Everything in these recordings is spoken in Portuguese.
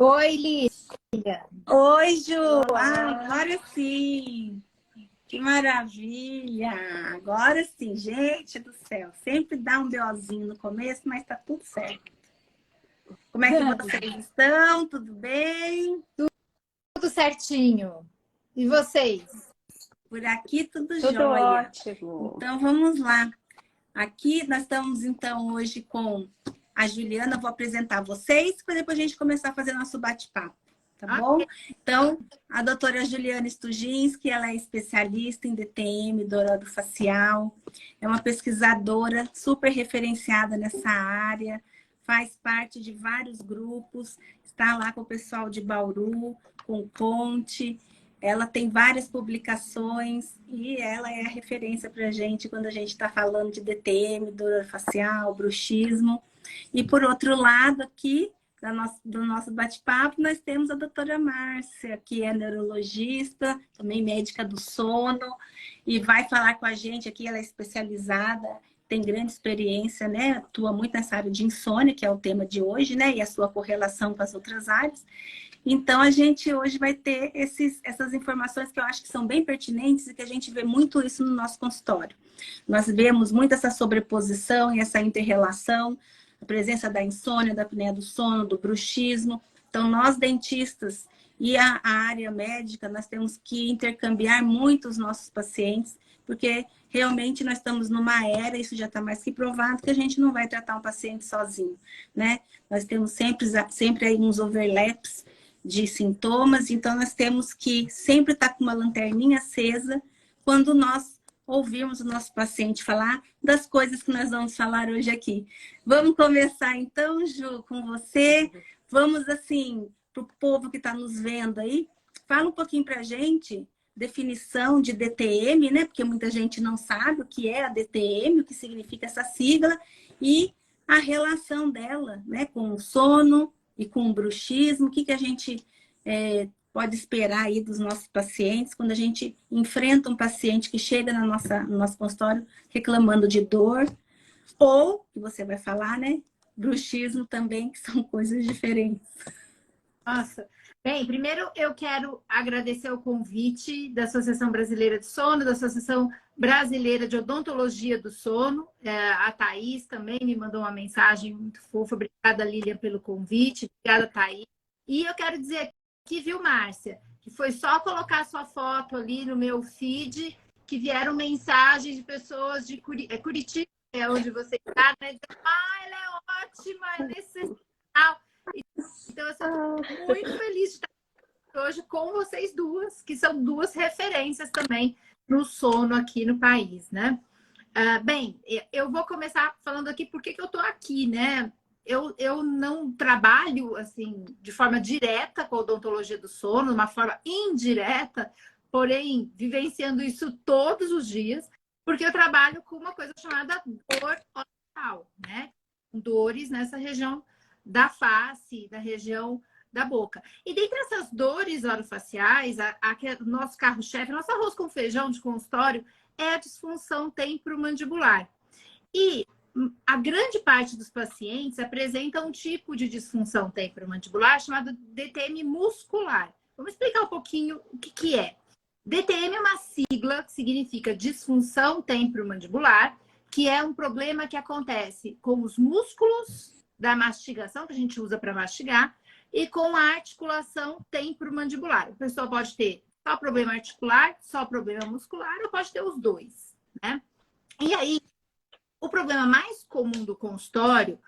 Oi, Lília. Oi, Ju! Olá. Agora sim! Que maravilha! Agora sim, gente do céu. Sempre dá um BOzinho no começo, mas tá tudo certo. Como é que vocês estão? Tudo bem? Tudo certinho. E vocês? Por aqui tudo Tudo jóia. ótimo. Então vamos lá. Aqui nós estamos então hoje com a Juliana. Eu vou apresentar vocês para depois a gente começar a fazer nosso bate-papo. Tá bom? Então, a doutora Juliana Stujinski, ela é especialista em DTM, dor facial, é uma pesquisadora super referenciada nessa área, faz parte de vários grupos, está lá com o pessoal de Bauru, com o Conte, ela tem várias publicações e ela é a referência para a gente quando a gente está falando de DTM, dor facial, bruxismo. E por outro lado aqui, do nosso bate-papo, nós temos a doutora Márcia, que é neurologista, também médica do sono, e vai falar com a gente aqui, ela é especializada, tem grande experiência, né? Atua muito nessa área de insônia, que é o tema de hoje, né? E a sua correlação com as outras áreas. Então, a gente hoje vai ter essas informações que eu acho que são bem pertinentes e que a gente vê muito isso no nosso consultório. Nós vemos muito essa sobreposição e essa inter-relação, a presença da insônia, da apneia do sono, do bruxismo. Então, nós dentistas e a área médica, nós temos que intercambiar muito os nossos pacientes, porque realmente nós estamos numa era, isso já está mais que provado, que a gente não vai tratar um paciente sozinho, né? Nós temos sempre aí uns overlaps de sintomas, então nós temos que sempre estar com uma lanterninha acesa quando nós ouvirmos o nosso paciente falar das coisas que nós vamos falar hoje aqui. Vamos começar então, Ju, com você. Vamos assim, para o povo que está nos vendo aí, fala um pouquinho para a gente, definição de DTM, né? Porque muita gente não sabe o que é a DTM, o que significa essa sigla, e a relação dela, né, com o sono e com o bruxismo, o que a gente pode esperar aí dos nossos pacientes quando a gente enfrenta um paciente que chega no nosso consultório reclamando de dor, ou, que você vai falar, né, bruxismo também, que são coisas diferentes. Nossa. Bem, primeiro eu quero agradecer o convite da Associação Brasileira de Sono, da Associação Brasileira de Odontologia do Sono. A Thaís também me mandou uma mensagem muito fofa. Obrigada, Lilian, pelo convite. Obrigada, Thaís. E eu quero dizer aqui, viu, Márcia, que foi só colocar sua foto ali no meu feed que vieram mensagens de pessoas de Curitiba, onde você está, né? Dizendo, ela é ótima, é necessária. Então, eu estou muito feliz de estar aqui hoje com vocês duas, que são duas referências também no sono aqui no país, né? Bem, eu vou começar falando aqui por que eu estou aqui, né? Eu não trabalho, assim, de forma direta com a odontologia do sono, de uma forma indireta, porém, vivenciando isso todos os dias, porque eu trabalho com uma coisa chamada dor oral, né? Dores nessa região da face, da região da boca. E dentre essas dores orofaciais, o nosso carro-chefe, nosso arroz com feijão de consultório, é a disfunção temporomandibular. E a grande parte dos pacientes apresenta um tipo de disfunção temporomandibular chamado DTM muscular. Vamos explicar um pouquinho o que é. DTM é uma sigla que significa disfunção temporomandibular, que é um problema que acontece com os músculos da mastigação, que a gente usa para mastigar, e com a articulação temporomandibular. A pessoa pode ter só problema articular, só problema muscular, ou pode ter os dois, né? E aí, o problema mais comum do consultório,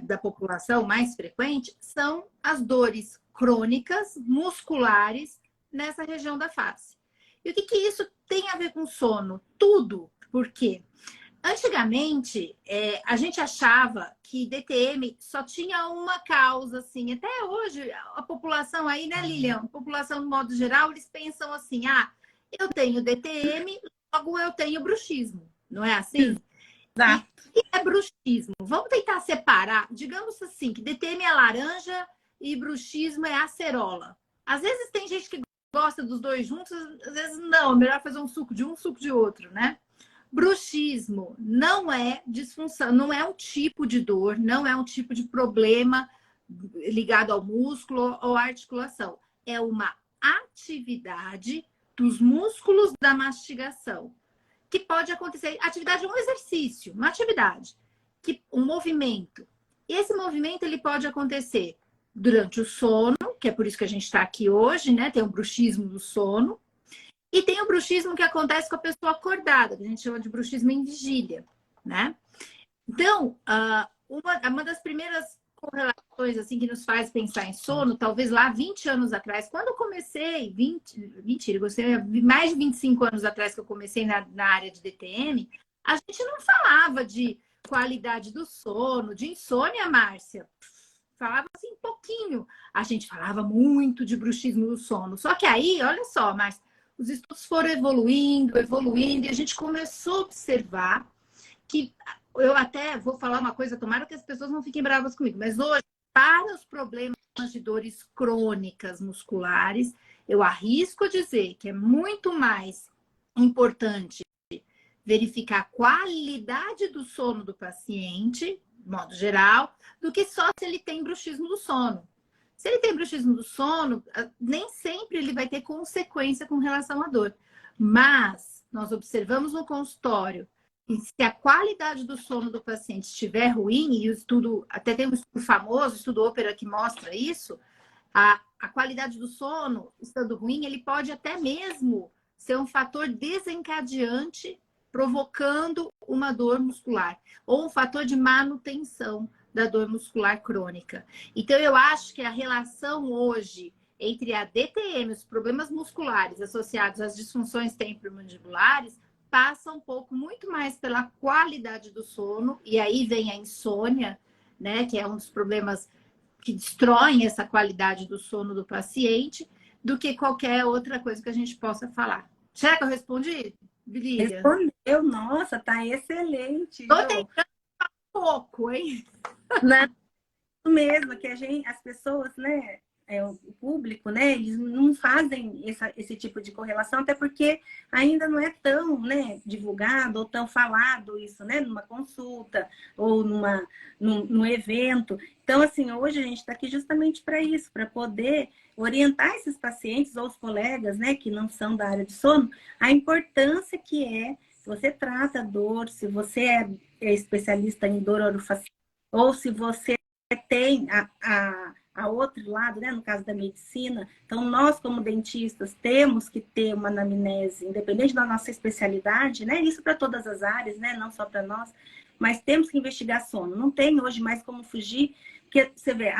da população mais frequente, são as dores crônicas, musculares, nessa região da face. E o que isso tem a ver com sono? Tudo. Por quê? Antigamente, a gente achava que DTM só tinha uma causa, assim. Até hoje, a população aí, né, Lilian? A população, no modo geral, eles pensam assim, eu tenho DTM, logo eu tenho bruxismo. Não é assim? Exato. E é bruxismo? Vamos tentar separar. Digamos assim, que DTM é laranja e bruxismo é acerola. Às vezes tem gente que gosta dos dois juntos, às vezes não. É melhor fazer um suco de um, suco de outro, né? Bruxismo não é disfunção, não é um tipo de dor, não é um tipo de problema ligado ao músculo ou à articulação. É uma atividade dos músculos da mastigação, que pode acontecer. Atividade é um exercício, uma atividade, um movimento. Esse movimento ele pode acontecer durante o sono, que é por isso que a gente está aqui hoje, né? Tem o bruxismo do sono. E tem o bruxismo que acontece com a pessoa acordada, que a gente chama de bruxismo em vigília, né? Então, uma das primeiras correlações assim, que nos faz pensar em sono, talvez lá 20 anos atrás, quando eu comecei, mentira, mais de 25 anos atrás que eu comecei na área de DTM, a gente não falava de qualidade do sono, de insônia, Márcia. Falava assim pouquinho. A gente falava muito de bruxismo do sono. Só que aí, olha só, Márcia, os estudos foram evoluindo, e a gente começou a observar que, eu até vou falar uma coisa, tomara que as pessoas não fiquem bravas comigo, mas hoje, para os problemas de dores crônicas musculares, eu arrisco dizer que é muito mais importante verificar a qualidade do sono do paciente, de modo geral, do que só se ele tem bruxismo do sono. Se ele tem bruxismo do sono, nem sempre ele vai ter consequência com relação à dor. Mas nós observamos no consultório que se a qualidade do sono do paciente estiver ruim, e o estudo, até tem um estudo famoso, o estudo Ópera, que mostra isso, a qualidade do sono estando ruim, ele pode até mesmo ser um fator desencadeante, provocando uma dor muscular, ou um fator de manutenção da dor muscular crônica. Então, eu acho que a relação hoje entre a DTM, os problemas musculares associados às disfunções temporomandibulares, passa um pouco muito mais pela qualidade do sono, e aí vem a insônia, né, que é um dos problemas que destroem essa qualidade do sono do paciente, do que qualquer outra coisa que a gente possa falar. Será que eu respondi, Lília? Respondeu, nossa, tá excelente. Tô tentando um pouco, hein? Não, mesmo, que as pessoas, né, o público, né, eles não fazem esse tipo de correlação, até porque ainda não é tão, né, divulgado ou tão falado isso, né, numa consulta ou num evento. Então, assim, hoje a gente está aqui justamente para isso, para poder orientar esses pacientes ou os colegas, né, que não são da área de sono, a importância que é, se você trata dor, se você é especialista em dor orofacial, ou se você tem a outro lado, né, no caso da medicina. Então, nós, como dentistas, temos que ter uma anamnese, independente da nossa especialidade, né? Isso para todas as áreas, né? Não só para nós, mas temos que investigar sono. Não tem hoje mais como fugir, porque você vê,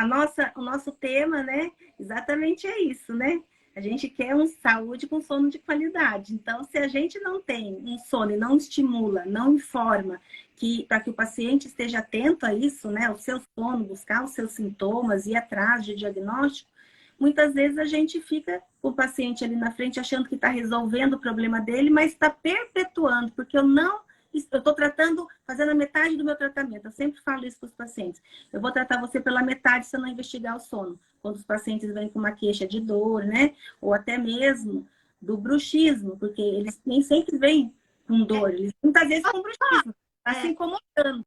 o nosso tema, né? Exatamente é isso, né? A gente quer saúde com sono de qualidade. Então, se a gente não tem um sono e não estimula, não informa, para que o paciente esteja atento a isso, né? O seu sono, buscar os seus sintomas, ir atrás de diagnóstico, muitas vezes a gente fica com o paciente ali na frente achando que está resolvendo o problema dele, mas está perpetuando, porque eu estou tratando, fazendo a metade do meu tratamento. Eu sempre falo isso para os pacientes. Eu vou tratar você pela metade se eu não investigar o sono. Quando os pacientes vêm com uma queixa de dor, né? Ou até mesmo do bruxismo, porque eles nem sempre vêm com dor, eles muitas vezes com bruxismo. Está se incomodando,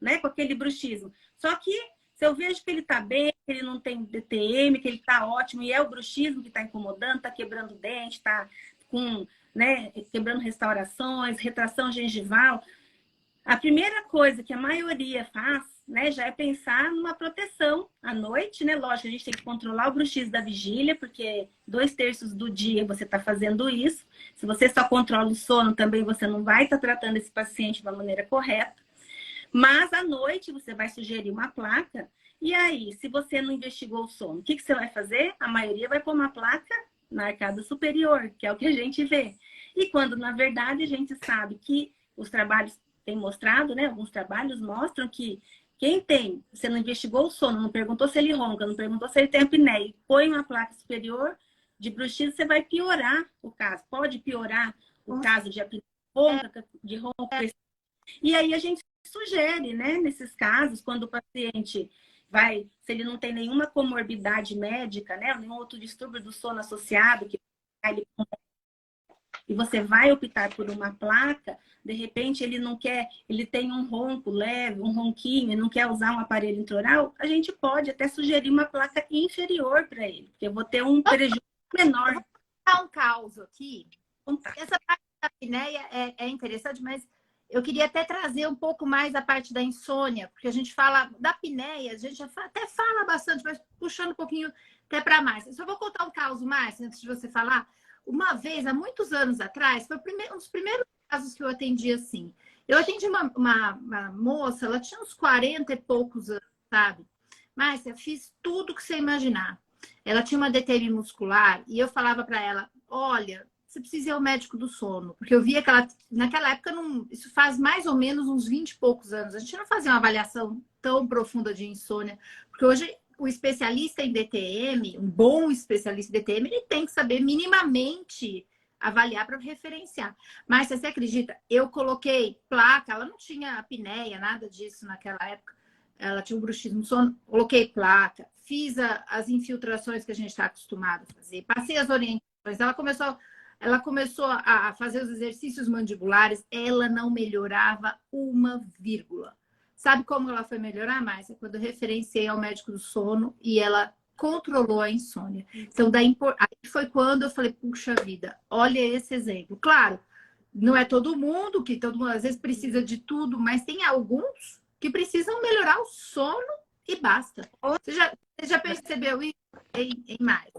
né? Com aquele bruxismo. Só que se eu vejo que ele está bem, que ele não tem DTM, que ele está ótimo, e é o bruxismo que está incomodando, está quebrando o dente, está com, né, quebrando restaurações, retração gengival. A primeira coisa que a maioria faz, né, já é pensar numa proteção à noite, né? Lógico, a gente tem que controlar o bruxismo da vigília, porque 2/3 do dia você está fazendo isso. Se você só controla o sono, também você não vai estar tratando esse paciente da maneira correta. Mas à noite você vai sugerir uma placa. E aí, se você não investigou o sono, o que você vai fazer? A maioria vai pôr uma placa na arcada superior, que é o que a gente vê. E quando, na verdade, a gente sabe que os trabalhos têm mostrado, né? Alguns trabalhos mostram que você não investigou o sono, não perguntou se ele ronca, não perguntou se ele tem apneia, põe uma placa superior de bruxismo, você vai piorar o caso. Pode piorar o caso de apneia, de ronca. E aí a gente sugere, né? Nesses casos, quando o paciente se ele não tem nenhuma comorbidade médica, né? Nenhum outro distúrbio do sono associado, que ele e você vai optar por uma placa, de repente ele não quer, ele tem um ronco leve, um ronquinho, e não quer usar um aparelho intraoral, a gente pode até sugerir uma placa inferior para ele, porque eu vou ter um prejuízo menor. Eu vou contar um caso aqui. Contar. Essa parte da apneia é interessante, mas eu queria até trazer um pouco mais a parte da insônia, porque a gente fala da apneia, a gente até fala bastante, mas puxando um pouquinho até para mais. Eu só vou contar um caso mais, antes de você falar. Uma vez, há muitos anos atrás, foi um dos primeiros casos que eu atendi assim. Eu atendi uma moça, ela tinha uns 40 e poucos anos, sabe? Márcia, fiz tudo que você imaginar. Ela tinha uma DTM muscular e eu falava para ela, olha, você precisa ir ao médico do sono. Porque eu via que ela, naquela época, isso faz mais ou menos uns 20 e poucos anos. A gente não fazia uma avaliação tão profunda de insônia. Porque hoje o especialista em DTM, um bom especialista em DTM, ele tem que saber minimamente avaliar para referenciar. Mas você acredita? Eu coloquei placa, ela não tinha apneia, nada disso naquela época. Ela tinha um bruxismo do sono, coloquei placa, fiz as infiltrações que a gente está acostumado a fazer, passei as orientações, ela começou a fazer os exercícios mandibulares, ela não melhorava uma vírgula. Sabe como ela foi melhorar mais? É quando eu referenciei ao médico do sono e ela controlou a insônia. Então, aí foi quando eu falei, puxa vida, olha esse exemplo. Claro, não é todo mundo, que todo mundo às vezes precisa de tudo, mas tem alguns que precisam melhorar o sono e basta. Você já percebeu isso em mais?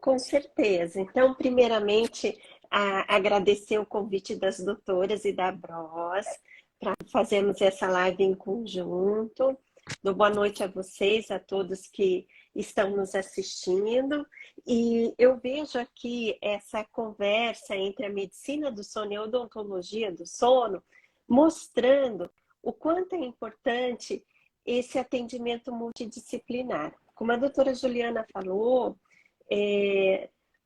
Com certeza. Então, primeiramente, agradecer o convite das doutoras e da Bros para fazermos essa live em conjunto. Dou boa noite a vocês, a todos que estão nos assistindo. E eu vejo aqui essa conversa entre a medicina do sono e a odontologia do sono, mostrando o quanto é importante esse atendimento multidisciplinar. Como a doutora Juliana falou,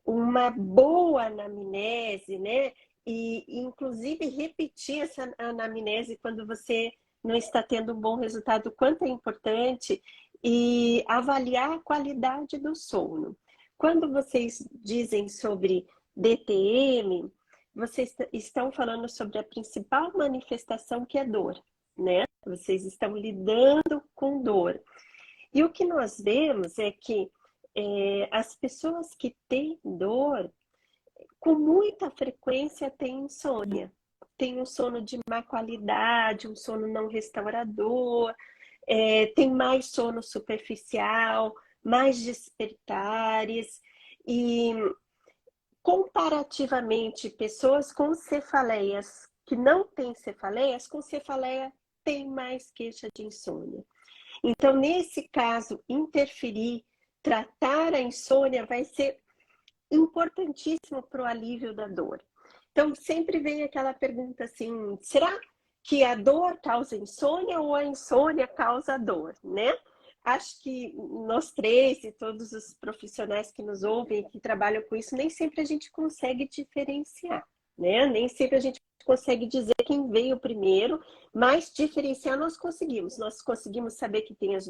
uma boa anamnese, né? E inclusive repetir essa anamnese quando você não está tendo um bom resultado, quanto é importante, e avaliar a qualidade do sono. Quando vocês dizem sobre DTM, vocês estão falando sobre a principal manifestação, que é dor, né? Vocês estão lidando com dor. E o que nós vemos é que as pessoas que têm dor, com muita frequência têm insônia. Tem um sono de má qualidade, um sono não restaurador, tem mais sono superficial, mais despertares. E, comparativamente, pessoas com cefaleias que não têm cefaleias, com cefaleia têm mais queixa de insônia. Então, nesse caso, interferir, tratar a insônia vai ser importantíssimo para o alívio da dor. Então, sempre vem aquela pergunta assim, será que a dor causa insônia ou a insônia causa dor, né? Acho que nós três e todos os profissionais que nos ouvem, que trabalham com isso, nem sempre a gente consegue diferenciar, né? Nem sempre a gente consegue dizer quem veio primeiro, mas diferenciar nós conseguimos. Nós conseguimos saber que tem os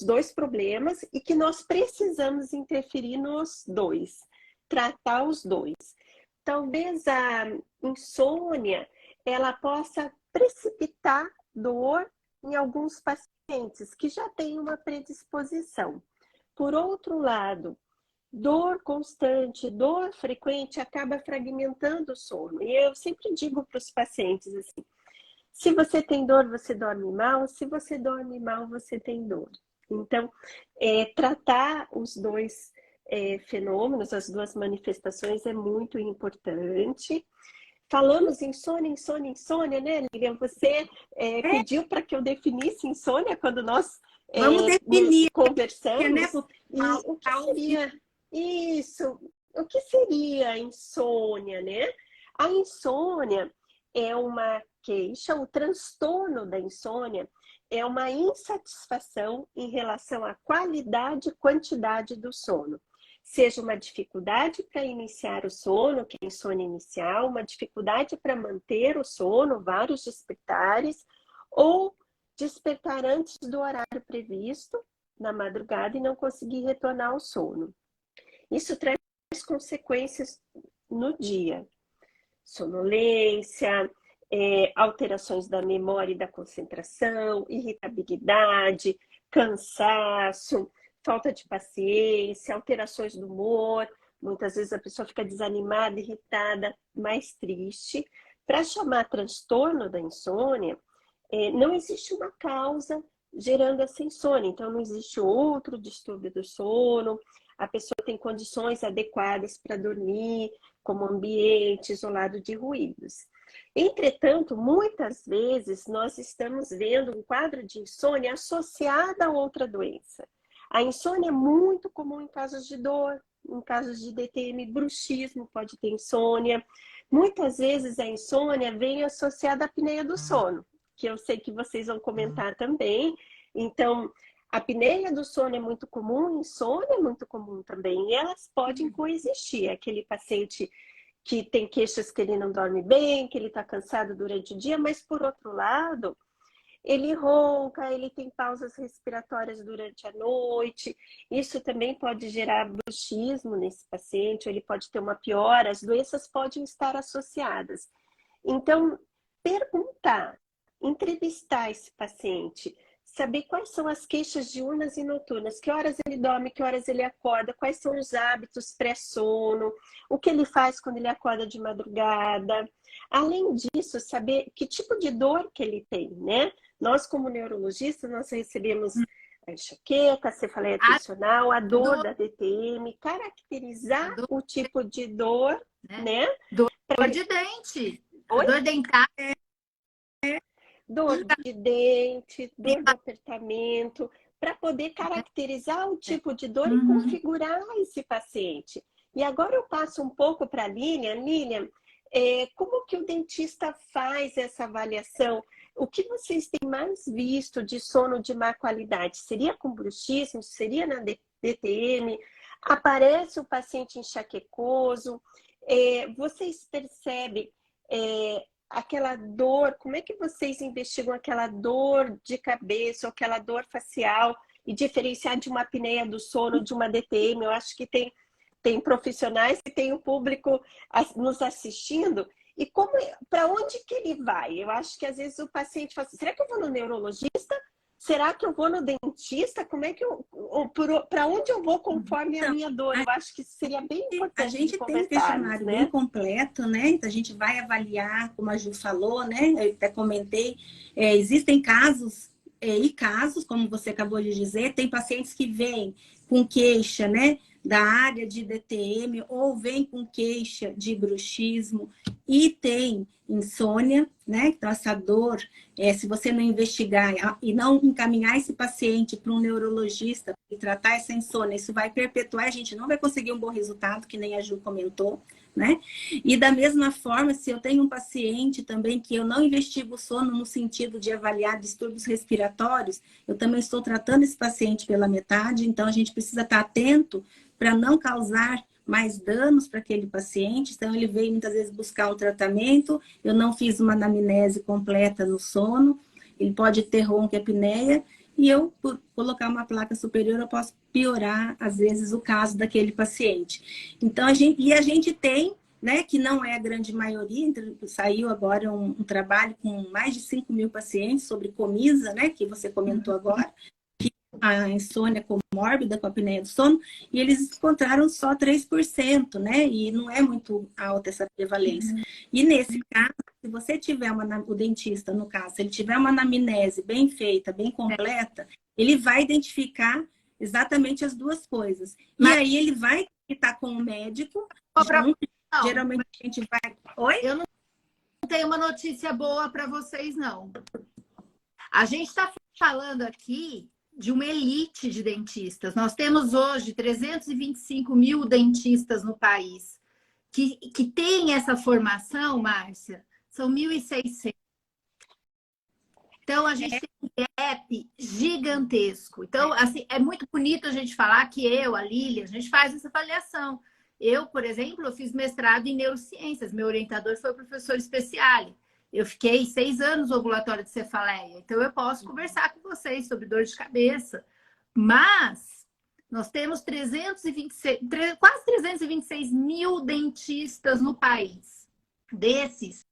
dois problemas e que nós precisamos interferir nos dois, tratar os dois. Talvez a insônia, ela possa precipitar dor em alguns pacientes que já têm uma predisposição. Por outro lado, dor constante, dor frequente acaba fragmentando o sono. E eu sempre digo para os pacientes assim, se você tem dor, você dorme mal. Se você dorme mal, você tem dor. Então, tratar os dois fenômenos, as duas manifestações é muito importante. Falamos insônia, né, Lilian? Você pediu para que eu definisse insônia quando nós Vamos definir, conversamos. né? E o que seria isso? O que seria a insônia, né? A insônia é uma queixa, o transtorno da insônia é uma insatisfação em relação à qualidade e quantidade do sono. Seja uma dificuldade para iniciar o sono, que é a insônia inicial, uma dificuldade para manter o sono, vários despertares, ou despertar antes do horário previsto, na madrugada, e não conseguir retornar ao sono. Isso traz consequências no dia. Sonolência, alterações da memória e da concentração, irritabilidade, cansaço, falta de paciência, alterações do humor. Muitas vezes a pessoa fica desanimada, irritada, mais triste. Para chamar transtorno da insônia, não existe uma causa gerando essa insônia. Então, não existe outro distúrbio do sono. A pessoa tem condições adequadas para dormir, como ambiente isolado de ruídos. Entretanto, muitas vezes nós estamos vendo um quadro de insônia associado a outra doença. A insônia é muito comum em casos de dor, em casos de DTM, bruxismo pode ter insônia. Muitas vezes a insônia vem associada à apneia do sono, que eu sei que vocês vão comentar também. Então, a apneia do sono é muito comum, a insônia é muito comum também, e elas podem coexistir. Aquele paciente que tem queixas que ele não dorme bem, que ele está cansado durante o dia, mas por outro lado, ele ronca, ele tem pausas respiratórias durante a noite. Isso também pode gerar bruxismo nesse paciente, ou ele pode ter uma piora, as doenças podem estar associadas. Então, perguntar, entrevistar esse paciente, saber quais são as queixas diurnas e noturnas, que horas ele dorme, que horas ele acorda, quais são os hábitos pré-sono, o que ele faz quando ele acorda de madrugada. Além disso, saber que tipo de dor que ele tem, né? Nós, como neurologistas, nós recebemos a enxaqueca, a cefaleia tensional, a dor da DTM, caracterizar o tipo de dor, né? Dor de dente, Oi? dor dentária. Dor de dente, dor do apertamento, para poder caracterizar o tipo de dor e configurar esse paciente. E agora eu passo um pouco para a Lilian. Lilian, como que o dentista faz essa avaliação? O que vocês têm mais visto de sono de má qualidade? Seria com bruxismo? Seria na DTM? Aparece o paciente enxaquecoso? Vocês percebem aquela dor? Como é que vocês investigam aquela dor de cabeça ou aquela dor facial e diferenciar de uma apneia do sono, de uma DTM? Eu acho que tem profissionais que tem o público nos assistindo. E para onde que ele vai? Eu acho que às vezes o paciente fala assim, será que eu vou no neurologista? Será que eu vou no dentista? Como é que para onde eu vou conforme a minha dor? Eu acho que seria bem importante. A gente tem um questionário bem completo, né? Então a gente vai avaliar, como a Ju falou, né? Eu até comentei, existem casos e casos, como você acabou de dizer, tem pacientes que vêm com queixa, né? Da área de DTM ou vem com queixa de bruxismo e tem insônia, né? Então, essa dor, se você não investigar e não encaminhar esse paciente para um neurologista e tratar essa insônia, isso vai perpetuar, a gente não vai conseguir um bom resultado, que nem a Ju comentou, né? E da mesma forma, se eu tenho um paciente também que eu não investigo o sono no sentido de avaliar distúrbios respiratórios, eu também estou tratando esse paciente pela metade, então a gente precisa estar atento para não causar mais danos para aquele paciente. Então, ele veio muitas vezes buscar um tratamento, eu não fiz uma anamnese completa no sono, ele pode ter ronquiapneia, e eu, por colocar uma placa superior, eu posso piorar, às vezes, o caso daquele paciente. Então, a gente tem, né, que não é a grande maioria, saiu agora um trabalho com mais de 5.000 pacientes sobre Comisa, né, que você comentou agora, a insônia comórbida com a apneia do sono, e eles encontraram só 3%, né? E não é muito alta essa prevalência. E nesse caso, se você tiver o dentista, no caso, se ele tiver uma anamnese bem feita, bem completa, ele vai identificar exatamente as duas coisas. E aí ele vai estar com o médico, geralmente a gente vai... Oi? Eu não tenho uma notícia boa para vocês, não. A gente está falando aqui de uma elite de dentistas. Nós temos hoje 325.000 dentistas no país que têm essa formação, Márcia, são 1.600. Então, a gente tem um gap gigantesco. Então, assim, é muito bonito a gente falar que a Lília, a gente faz essa avaliação. Eu, por exemplo, eu fiz mestrado em neurociências. Meu orientador foi o professor Speciale. Eu fiquei 6 anos no ambulatório de cefaleia. Então, eu posso conversar com vocês sobre dor de cabeça. Mas Nós temos quase 326 mil dentistas no país. Desses,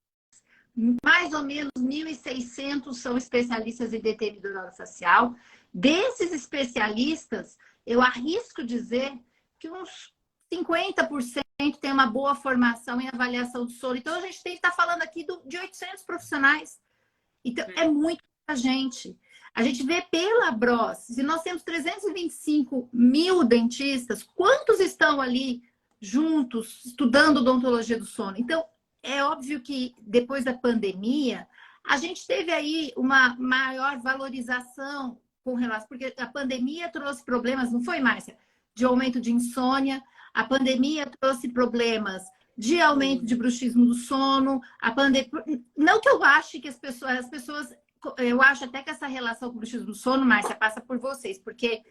mais ou menos 1.600 são especialistas em determinador orofacial. Desses especialistas, eu arrisco dizer que uns 50% tem uma boa formação em avaliação do sono. Então, a gente tem que estar falando aqui de 800 profissionais. Então, é muita gente. A gente vê pela Bros, se nós temos 325 mil dentistas, quantos estão ali juntos, estudando odontologia do sono? Então, é óbvio que depois da pandemia, a gente teve aí uma maior valorização com relação, porque a pandemia trouxe problemas, não foi, Márcia? De aumento de insônia, a pandemia trouxe problemas de aumento de bruxismo do sono, não que eu ache que as pessoas, eu acho até que essa relação com o bruxismo do sono, Márcia, passa por vocês, porque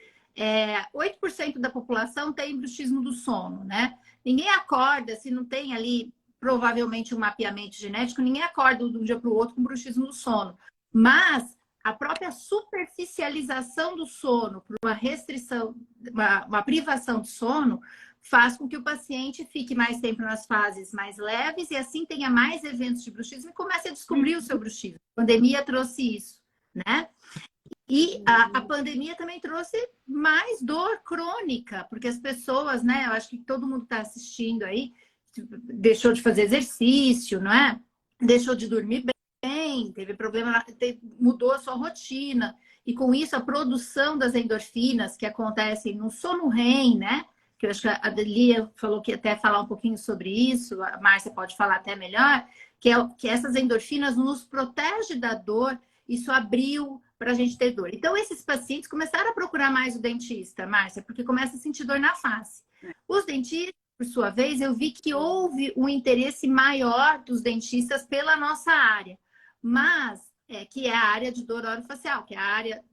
8% da população tem bruxismo do sono, né? Ninguém acorda, se não tem ali provavelmente um mapeamento genético, ninguém acorda de um dia para o outro com bruxismo do sono. Mas a própria superficialização do sono por uma restrição, uma privação de sono, faz com que o paciente fique mais tempo nas fases mais leves e assim tenha mais eventos de bruxismo e comece a descobrir o seu bruxismo. A pandemia trouxe isso, né? E a pandemia também trouxe mais dor crônica, porque as pessoas, né? Eu acho que todo mundo está assistindo aí, deixou de fazer exercício, não é? Deixou de dormir bem, teve problema, mudou a sua rotina. E com isso, a produção das endorfinas que acontecem no sono REM, né? Que eu acho que a Delia falou que até falar um pouquinho sobre isso, a Márcia pode falar até melhor, que essas endorfinas nos protegem da dor, isso abriu para a gente ter dor. Então, esses pacientes começaram a procurar mais o dentista, Márcia, porque começa a sentir dor na face. Os dentistas, por sua vez, eu vi que houve um interesse maior dos dentistas pela nossa área, mas que é a área de dor orofacial, que é a área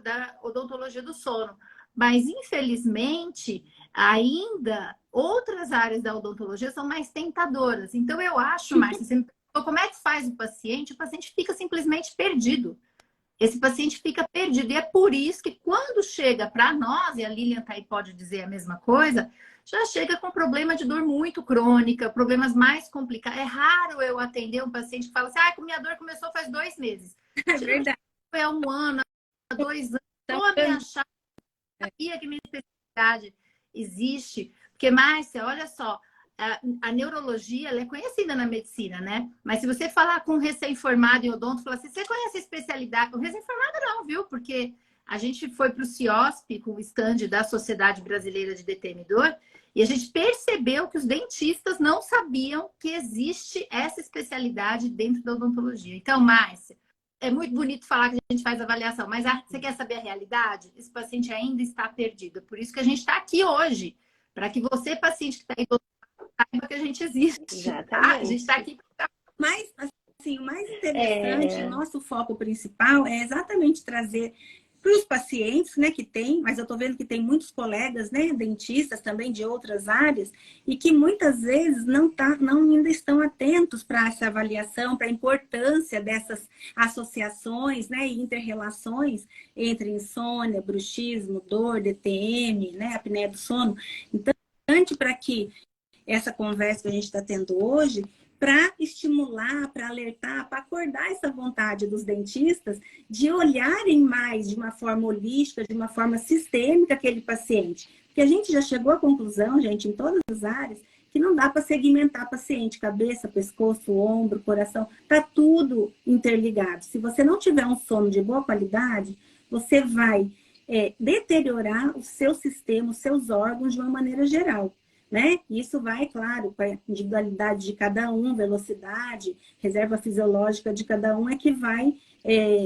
da odontologia do sono. Mas, infelizmente, ainda outras áreas da odontologia são mais tentadoras. Então, eu acho, Márcia, você me perguntou como é que faz o paciente fica simplesmente perdido. Esse paciente fica perdido. E é por isso que quando chega para nós, e a Lilian tá aí pode dizer a mesma coisa, já chega com problema de dor muito crônica, problemas mais complicados. É raro eu atender um paciente que fala assim, a minha dor começou faz 2 meses. É verdade. Foi há 1 ano, há 2 anos. Estou a me achar, sabia que minha especialidade existe. Porque, Márcia, olha só, a neurologia ela é conhecida na medicina, né? Mas se você falar com um recém-formado em odonto, falar assim, você conhece a especialidade? O recém-formado não, viu? Porque a gente foi para o CIOSP, com o stand da Sociedade Brasileira de Determinador, e a gente percebeu que os dentistas não sabiam que existe essa especialidade dentro da odontologia. Então, Márcia, é muito bonito falar que a gente faz avaliação, mas você quer saber a realidade? Esse paciente ainda está perdido. Por isso que a gente está aqui hoje, para que você, paciente que está aí, saiba que a gente existe. Tá? A gente está aqui. Mas, assim, o mais interessante, o nosso foco principal é exatamente trazer para os pacientes, né, que tem, mas eu estou vendo que tem muitos colegas, né, dentistas também de outras áreas, e que muitas vezes não ainda estão atentos para essa avaliação, para a importância dessas associações, né, e inter-relações entre insônia, bruxismo, dor, DTM, né, apneia do sono. Então, para que essa conversa que a gente está tendo hoje, para estimular, para alertar, para acordar essa vontade dos dentistas de olharem mais de uma forma holística, de uma forma sistêmica aquele paciente. Porque a gente já chegou à conclusão, gente, em todas as áreas, que não dá para segmentar paciente, cabeça, pescoço, ombro, coração, está tudo interligado. Se você não tiver um sono de boa qualidade, você vai deteriorar o seu sistema, os seus órgãos de uma maneira geral. Né? Isso vai, claro, com a individualidade de cada um, velocidade, reserva fisiológica de cada um é que vai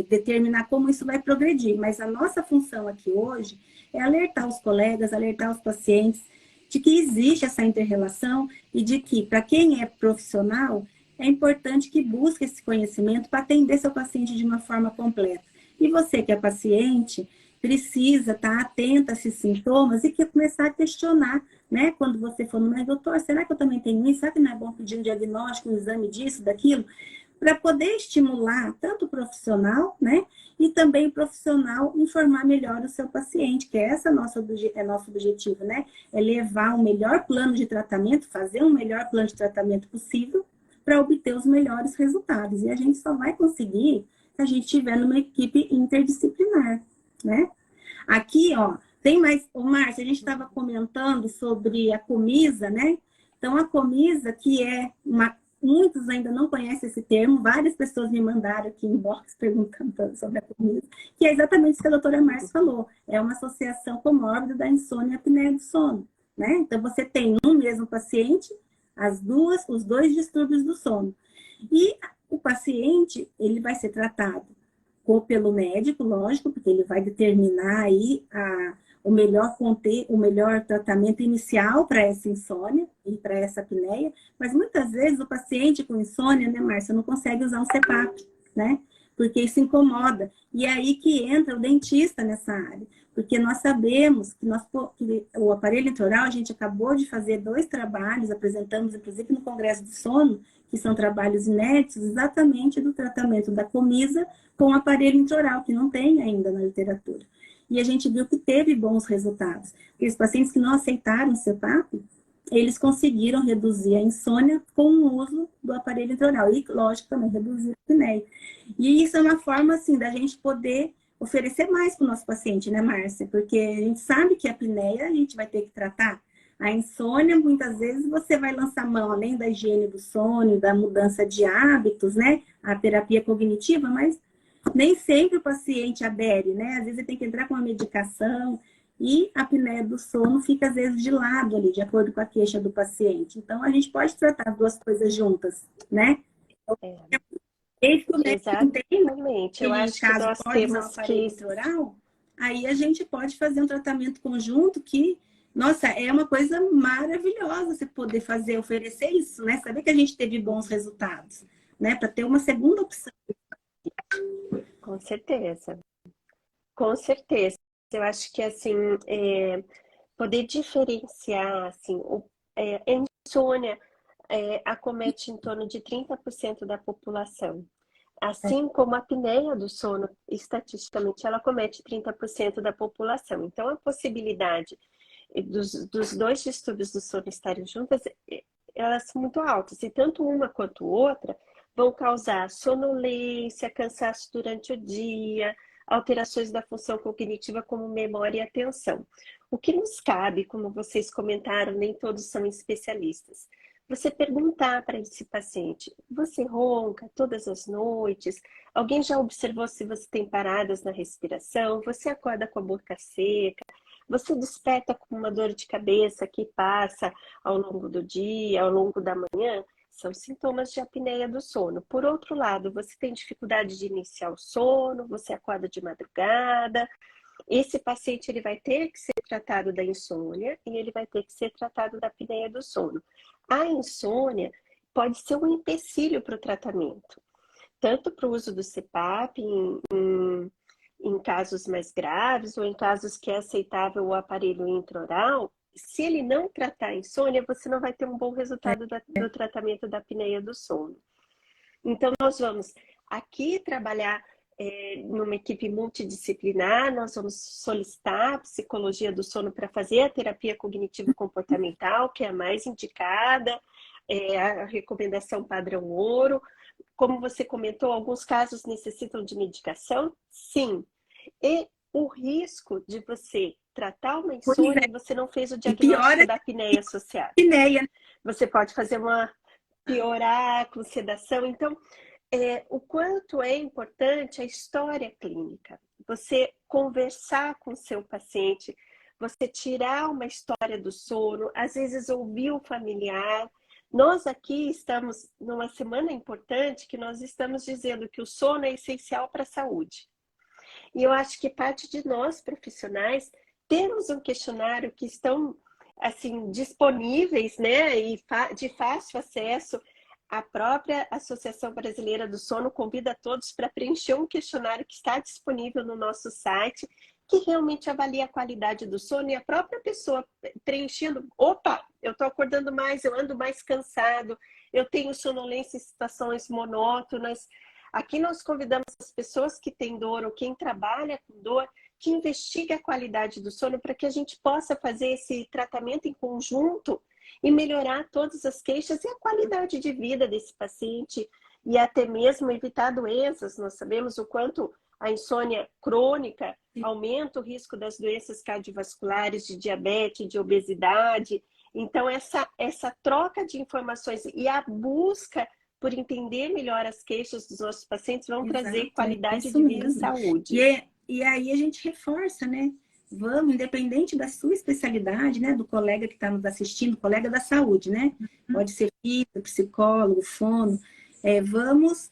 determinar como isso vai progredir. Mas a nossa função aqui hoje é alertar os colegas, alertar os pacientes de que existe essa inter-relação e de que, para quem é profissional, é importante que busque esse conhecimento para atender seu paciente de uma forma completa. E você que é paciente, precisa estar atenta a esses sintomas e começar a questionar, né? Quando você for no médico, doutor, será que eu também tenho isso? Será que não é bom pedir um diagnóstico, um exame disso, daquilo? para poder estimular tanto o profissional, né? E também o profissional informar melhor o seu paciente, que é esse nosso objetivo, né? É levar um melhor plano de tratamento, fazer um melhor plano de tratamento possível para obter os melhores resultados. E a gente só vai conseguir se a gente tiver numa equipe interdisciplinar, né? Aqui, ó, tem mais... Ô, Márcia, a gente estava comentando sobre a Comisa, né? Então, a Comisa, que é uma... Muitos ainda não conhecem esse termo, várias pessoas me mandaram aqui em box perguntando sobre a Comisa, que é exatamente isso que a doutora Márcia falou. É uma associação comórbida da insônia e apneia do sono, né? Então, você tem no mesmo paciente os dois distúrbios do sono. E o paciente, ele vai ser tratado pelo médico, lógico, porque ele vai determinar aí o melhor tratamento inicial para essa insônia e para essa apneia, mas muitas vezes o paciente com insônia, né, Márcia, não consegue usar um CPAP, né? Porque isso incomoda. E é aí que entra o dentista nessa área, porque nós sabemos que o aparelho intraoral, a gente acabou de fazer 2 trabalhos, apresentamos inclusive no Congresso do Sono, que são trabalhos inéditos exatamente do tratamento da Comisa com o aparelho intraoral, que não tem ainda na literatura. E a gente viu que teve bons resultados. Os pacientes que não aceitaram o CPAP, eles conseguiram reduzir a insônia com o uso do aparelho intraoral. E, lógico, também reduzir a apneia. E isso é uma forma, assim, da gente poder oferecer mais para o nosso paciente, né, Márcia? Porque a gente sabe que a apneia a gente vai ter que tratar. A insônia, muitas vezes, você vai lançar mão, além da higiene do sono, da mudança de hábitos, né? A terapia cognitiva, mas nem sempre o paciente adere, né? Às vezes ele tem que entrar com uma medicação e a apneia do sono fica, às vezes, de lado ali, de acordo com a queixa do paciente. Então, a gente pode tratar as 2 coisas juntas, né? Esse Exatamente. Eu acho que nós temos que... oral, aí a gente pode fazer um tratamento conjunto que, nossa, é uma coisa maravilhosa você poder oferecer isso, né? Saber que a gente teve bons resultados, né? Para ter uma segunda opção. Com certeza. Com certeza. Eu acho que, assim, poder diferenciar, assim, a insônia acomete em torno de 30% da população. Assim como a apneia do sono, estatisticamente, ela acomete 30% da população. Então, a possibilidade dos 2 distúrbios do sono estarem juntas, elas são muito altas. E tanto uma quanto outra vão causar sonolência, cansaço durante o dia, alterações da função cognitiva como memória e atenção. O que nos cabe, como vocês comentaram, nem todos são especialistas. Você perguntar para esse paciente, você ronca todas as noites? Alguém já observou se você tem paradas na respiração? Você acorda com a boca seca? Você desperta com uma dor de cabeça que passa ao longo do dia, ao longo da manhã? São sintomas de apneia do sono. Por outro lado, você tem dificuldade de iniciar o sono, você acorda de madrugada. Esse paciente ele vai ter que ser tratado da insônia e ele vai ter que ser tratado da apneia do sono. A insônia pode ser um empecilho para o tratamento, tanto para o uso do CPAP em casos mais graves ou em casos que é aceitável o aparelho intraoral. Se ele não tratar a insônia, você não vai ter um bom resultado do tratamento da apneia do sono. Então, nós vamos aqui trabalhar numa equipe multidisciplinar, nós vamos solicitar a psicologia do sono para fazer a terapia cognitivo-comportamental, que é a mais indicada, a recomendação padrão ouro. Como você comentou, alguns casos necessitam de medicação? Sim. E o risco de você tratar uma insônia e você não fez o diagnóstico da apneia associada. Você pode fazer piorar com sedação. Então, o quanto é importante a história clínica. Você conversar com o seu paciente, você tirar uma história do sono, às vezes ouvir o familiar. Nós aqui estamos numa semana importante que nós estamos dizendo que o sono é essencial para a saúde. E eu acho que parte de nós, profissionais, temos um questionário que estão assim, disponíveis, né, e de fácil acesso. A própria Associação Brasileira do Sono convida todos para preencher um questionário que está disponível no nosso site, que realmente avalia a qualidade do sono, e a própria pessoa preenchendo, opa, eu estou acordando mais, eu ando mais cansado, eu tenho sonolência em situações monótonas. Aqui nós convidamos as pessoas que têm dor ou quem trabalha com dor que investigue a qualidade do sono para que a gente possa fazer esse tratamento em conjunto e melhorar todas as queixas e a qualidade de vida desse paciente e até mesmo evitar doenças. Nós sabemos o quanto a insônia crônica aumenta o risco das doenças cardiovasculares, de diabetes, de obesidade. Então, essa troca de informações e a busca por entender melhor as queixas dos nossos pacientes vão trazer qualidade de vida e saúde. E aí a gente reforça, né? Vamos, independente da sua especialidade, né? Do colega que está nos assistindo, colega da saúde, né? Pode ser físico, psicólogo, fono. Vamos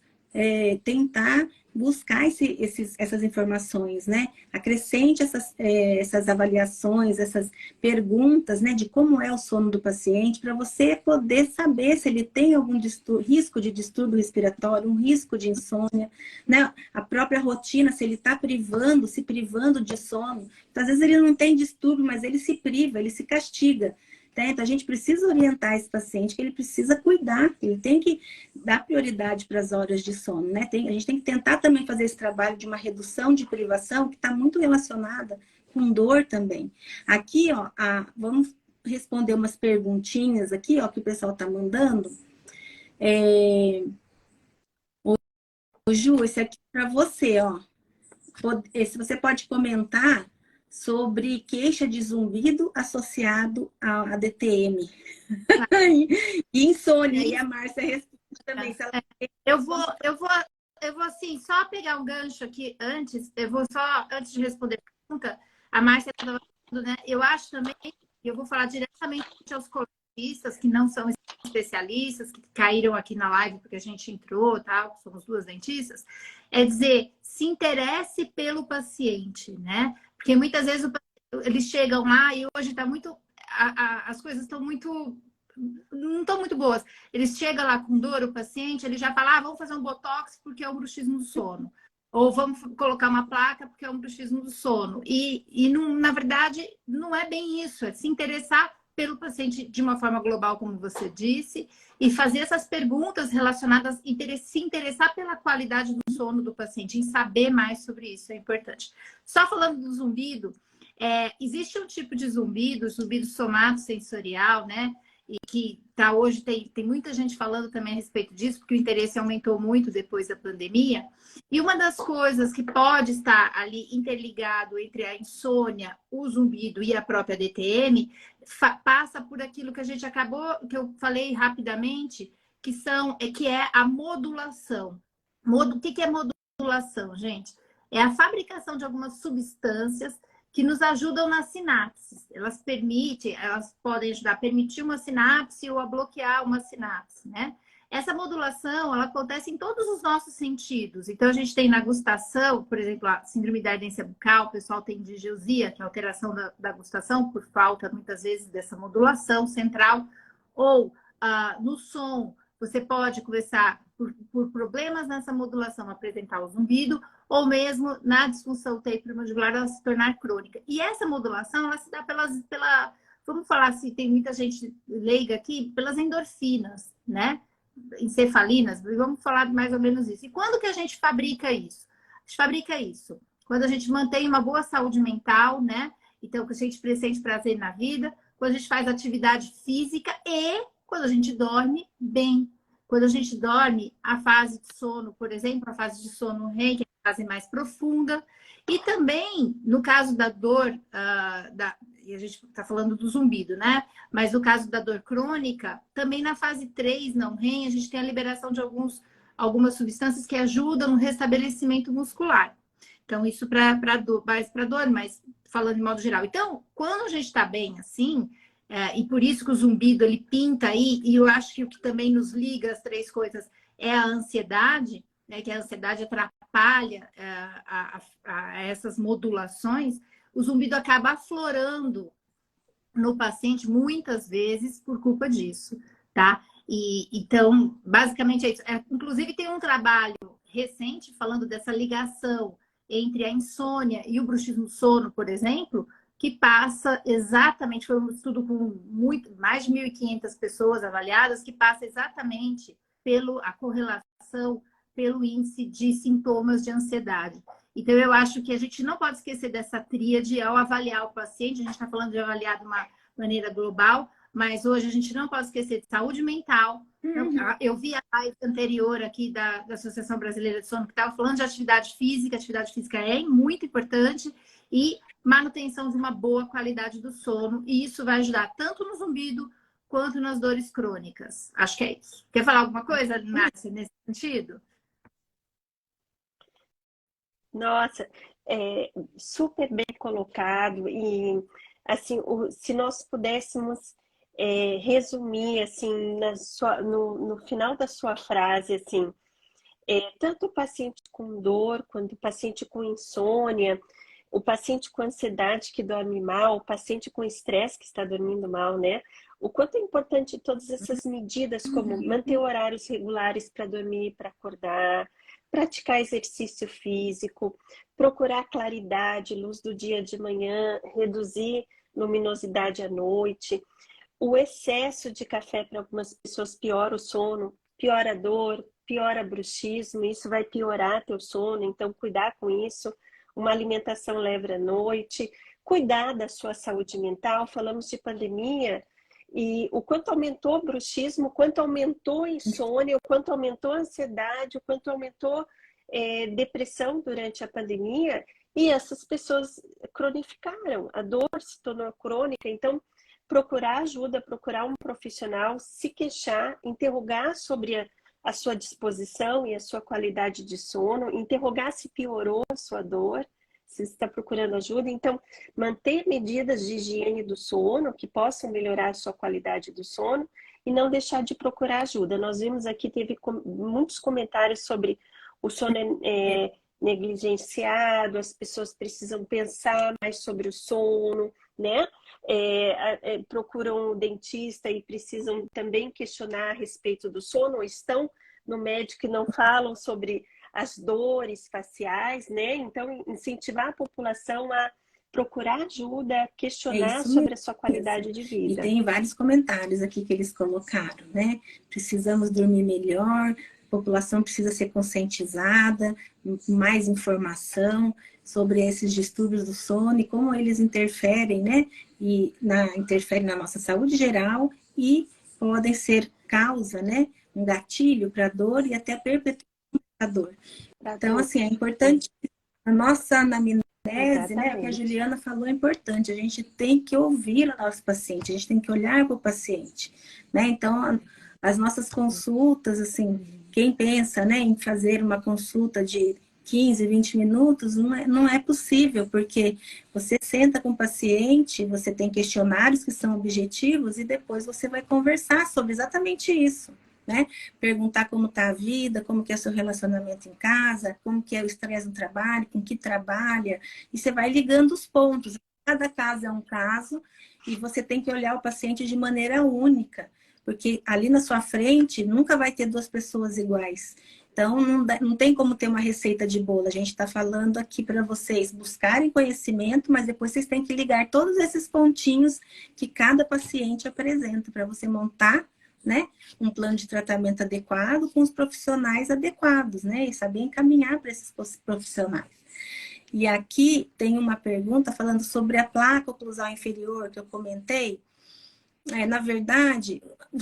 tentar buscar essas informações, né? Acrescente essas avaliações, essas perguntas, né? De como é o sono do paciente, para você poder saber se ele tem algum risco de distúrbio respiratório, um risco de insônia, né? A própria rotina, se ele está se privando de sono. Então, às vezes ele não tem distúrbio, mas ele se priva, ele se castiga. Então, a gente precisa orientar esse paciente que ele precisa cuidar, ele tem que dar prioridade para as horas de sono, né? A gente tem que tentar também fazer esse trabalho de uma redução de privação, que está muito relacionada com dor também. Aqui, ó, vamos responder umas perguntinhas aqui, ó, que o pessoal está mandando. Ô, Ju, esse aqui é para você, ó. Se você pode comentar sobre queixa de zumbido associado a DTM. E insônia. E a Márcia responde também. Se ela... Eu vou assim, só pegar um gancho aqui antes. Antes de responder a pergunta, a Márcia estava falando, né? Eu acho também, eu vou falar diretamente aos coloristas que não são especialistas, que caíram aqui na live porque a gente entrou, tal, somos duas dentistas, é dizer, se interesse pelo paciente, né? Porque muitas vezes eles chegam lá e hoje está muito... as coisas estão muito... não estão muito boas. Eles chegam lá com dor, o paciente, ele já fala, vamos fazer um botox porque é um bruxismo do sono. Ou vamos colocar uma placa porque é um bruxismo do sono. E não, na verdade, não é bem isso. É se interessar pelo paciente de uma forma global, como você disse, e fazer essas perguntas relacionadas, se interessar pela qualidade do sono do paciente, em saber mais sobre isso, é importante. Só falando do zumbido, existe um tipo de zumbido somatosensorial, né? E que hoje tem muita gente falando também a respeito disso, porque o interesse aumentou muito depois da pandemia. E uma das coisas que pode estar ali interligado entre a insônia, o zumbido e a própria DTM, passa por aquilo que que eu falei rapidamente, que é a modulação. O que é modulação, gente? É a fabricação de algumas substâncias que nos ajudam nas sinapses. Elas podem ajudar a permitir uma sinapse ou a bloquear uma sinapse, né? Essa modulação, ela acontece em todos os nossos sentidos. Então, a gente tem na gustação, por exemplo, a síndrome da ardência bucal, o pessoal tem digeusia, que é a alteração da gustação, por falta, muitas vezes, dessa modulação central. Ou no som, você pode começar, por problemas nessa modulação, apresentar o zumbido, ou mesmo na disfunção temporomandibular ela se tornar crônica. E essa modulação, ela se dá vamos falar se tem muita gente leiga aqui, pelas endorfinas, né? Encefalinas, vamos falar mais ou menos isso. E quando que a gente fabrica isso? A gente fabrica isso quando a gente mantém uma boa saúde mental, né? Então, que a gente sente prazer na vida, quando a gente faz atividade física e quando a gente dorme bem. Quando a gente dorme, a fase de sono, por exemplo, a fase de sono REM, que é a fase mais profunda. E também, no caso da dor, e a gente está falando do zumbido, né? Mas no caso da dor crônica, também na fase 3, não REM, a gente tem a liberação de algumas substâncias que ajudam no restabelecimento muscular. Então, isso mais para dor, mas falando de modo geral. Então, quando a gente está bem assim... e por isso que o zumbido, ele pinta aí, e eu acho que o que também nos liga as três coisas é a ansiedade, né, que a ansiedade atrapalha essas modulações, o zumbido acaba aflorando no paciente muitas vezes por culpa disso, tá? Então, basicamente é isso. Inclusive, tem um trabalho recente falando dessa ligação entre a insônia e o bruxismo do sono, por exemplo, que passa exatamente, foi um estudo com mais de 1.500 pessoas avaliadas, que passa exatamente a correlação pelo índice de sintomas de ansiedade. Então, eu acho que a gente não pode esquecer dessa tríade ao avaliar o paciente. A gente está falando de avaliar de uma maneira global, mas hoje a gente não pode esquecer de saúde mental. Eu vi a live anterior aqui da Associação Brasileira de Sono, que estava falando de atividade física. Atividade física é muito importante e manutenção de uma boa qualidade do sono. E isso vai ajudar tanto no zumbido quanto nas dores crônicas. Acho que é isso. Quer falar alguma coisa, Márcia, nesse sentido? Nossa, super bem colocado. E, assim, se nós pudéssemos resumir, assim, no final da sua frase, assim, tanto o paciente com dor, quanto o paciente com insônia, o paciente com ansiedade que dorme mal, o paciente com estresse que está dormindo mal, né? O quanto é importante todas essas medidas, como manter horários regulares para dormir, para acordar, praticar exercício físico, procurar claridade, luz do dia de manhã, reduzir luminosidade à noite. O excesso de café para algumas pessoas piora o sono, piora a dor, piora bruxismo, isso vai piorar teu sono, então cuidar com isso. Uma alimentação leve à noite, cuidar da sua saúde mental. Falamos de pandemia e o quanto aumentou o bruxismo, o quanto aumentou a insônia, o quanto aumentou a ansiedade, o quanto aumentou depressão durante a pandemia, e essas pessoas cronificaram, a dor se tornou crônica. Então, procurar ajuda, procurar um profissional, se queixar, interrogar sobre a sua disposição e a sua qualidade de sono, interrogar se piorou a sua dor, se está procurando ajuda. Então, manter medidas de higiene do sono que possam melhorar a sua qualidade do sono e não deixar de procurar ajuda. Nós vimos aqui, teve muitos comentários sobre o sono negligenciado, as pessoas precisam pensar mais sobre o sono, né? Procuram um dentista e precisam também questionar a respeito do sono, ou estão no médico e não falam sobre as dores faciais, né? Então, incentivar a população a procurar ajuda, questionar sobre a sua qualidade de vida. E tem vários comentários aqui que eles colocaram, né? Precisamos dormir melhor, a população precisa ser conscientizada, mais informação sobre esses distúrbios do sono e como eles interferem, né? Interferem na nossa saúde geral e podem ser causa, né? Um gatilho para a dor e até perpetuação da dor. Então, assim, é importante a nossa anamnese, né? O que a Juliana falou é importante. A gente tem que ouvir o nosso paciente, a gente tem que olhar para o paciente, né? Então, as nossas consultas, assim, quem pensa, né, em fazer uma consulta de 15, 20 minutos, não é possível, porque você senta com o paciente, você tem questionários que são objetivos e depois você vai conversar sobre exatamente isso, né? Perguntar como está a vida, como que é o seu relacionamento em casa, como que é o estresse no trabalho, com que trabalha, e você vai ligando os pontos. Cada caso é um caso e você tem que olhar o paciente de maneira única, porque ali na sua frente nunca vai ter duas pessoas iguais. Então, não tem como ter uma receita de bolo. A gente está falando aqui para vocês buscarem conhecimento, mas depois vocês têm que ligar todos esses pontinhos que cada paciente apresenta para você montar, né, um plano de tratamento adequado com os profissionais adequados, né, e saber encaminhar para esses profissionais. E aqui tem uma pergunta falando sobre a placa oclusal inferior que eu comentei. Na verdade, o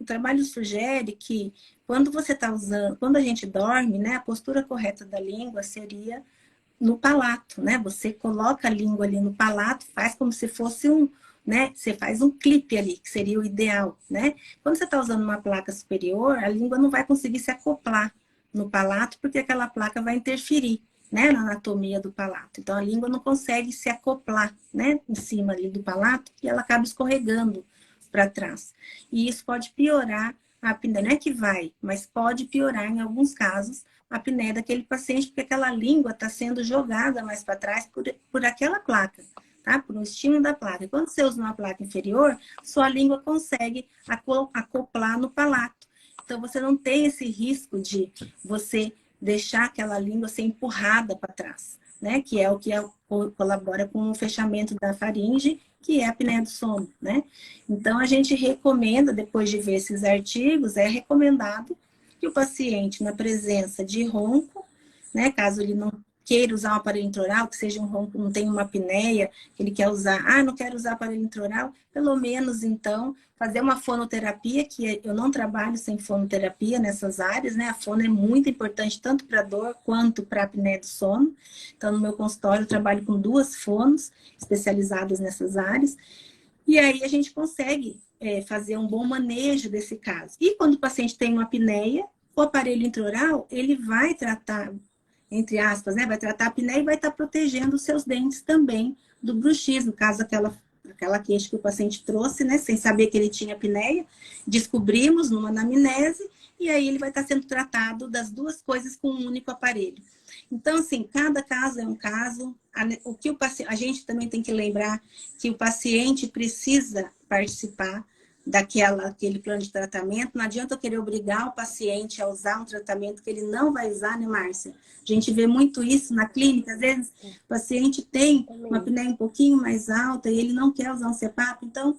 trabalho sugere que quando você está usando, quando a gente dorme, né, a postura correta da língua seria no palato, né? Você coloca a língua ali no palato, faz como se fosse né? Você faz um clipe ali, que seria o ideal, né? Quando você está usando uma placa superior, a língua não vai conseguir se acoplar no palato, porque aquela placa vai interferir, né, na anatomia do palato. Então, a língua não consegue se acoplar, né, em cima ali do palato e ela acaba escorregando para trás. E isso pode piorar a apneia. Não é que vai, mas pode piorar, em alguns casos, a apneia daquele paciente, porque aquela língua está sendo jogada mais para trás por aquela placa, tá? Por um estímulo da placa. E quando você usa uma placa inferior, sua língua consegue acoplar no palato. Então, você não tem esse risco de você deixar aquela língua ser empurrada para trás. né? Que é o que colabora com o fechamento da faringe, que é a apneia do sono, né? Então, a gente recomenda, depois de ver esses artigos, é recomendado que o paciente, na presença de ronco, né? Caso ele não queira usar um aparelho intraoral, que seja um ronco, não tem uma apneia, que ele quer usar, não quero usar aparelho intraoral, pelo menos, então, fazer uma fonoterapia, que eu não trabalho sem fonoterapia nessas áreas, né? A fono é muito importante, tanto para dor quanto para a apneia do sono. Então, no meu consultório, eu trabalho com 2 fonos especializadas nessas áreas. E aí, a gente consegue fazer um bom manejo desse caso. E quando o paciente tem uma apneia, o aparelho intraoral, ele vai tratar, entre aspas, né? Vai tratar a apneia e vai estar protegendo os seus dentes também do bruxismo, caso aquela queixa que o paciente trouxe, né? Sem saber que ele tinha apneia, descobrimos numa anamnese, e aí ele vai estar sendo tratado das 2 coisas com um único aparelho. Então, assim, cada caso é um caso. O que a gente também tem que lembrar que o paciente precisa participar daquele plano de tratamento. Não adianta eu querer obrigar o paciente a usar um tratamento que ele não vai usar, né, Márcia? A gente vê muito isso na clínica. Às vezes o paciente tem uma apneia um pouquinho mais alta e ele não quer usar um CPAP. Então,